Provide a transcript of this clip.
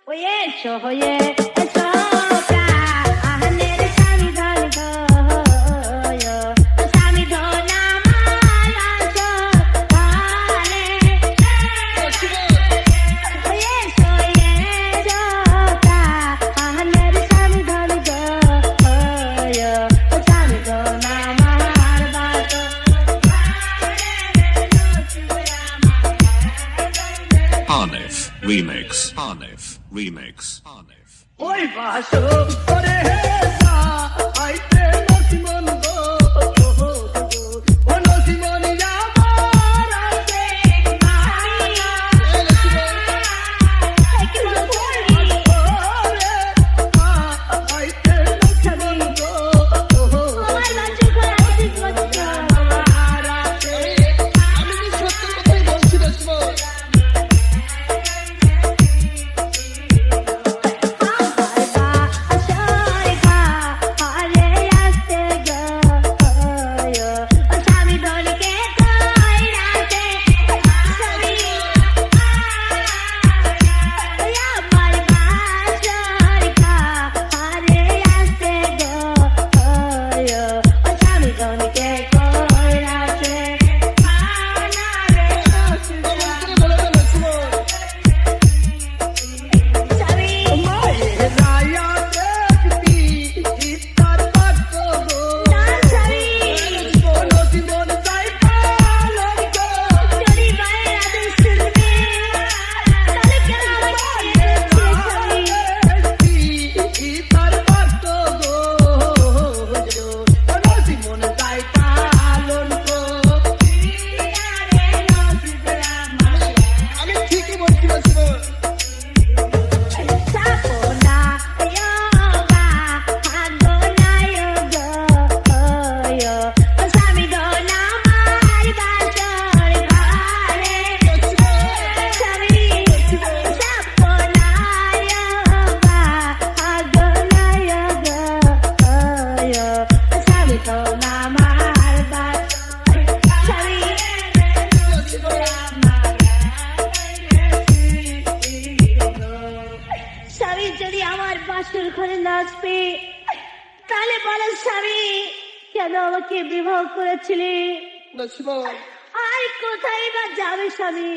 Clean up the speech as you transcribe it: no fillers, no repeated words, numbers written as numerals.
Oye, oye, soca, ahner sami dhon goyo, sami dhona mala so kale. Oye, soca, ahner sami dhon goyo, sami dhona mala so. Hanif Remix. Hanif Remix. Hanif. ওই বাসো করে হেসা আইতে নসিমন গো ও নসিমন আমার আছে আইতে নসিমন গো আমার আছে আমি কি সত্য কথাই বলছি নসিমন স্বামী যদি আমার বাসর ঘরে নাচবে তাহলে বলো স্বামী কেন আমাকে বিবাহ করেছিলি নসিমন আর কোথায় বা যাবে স্বামী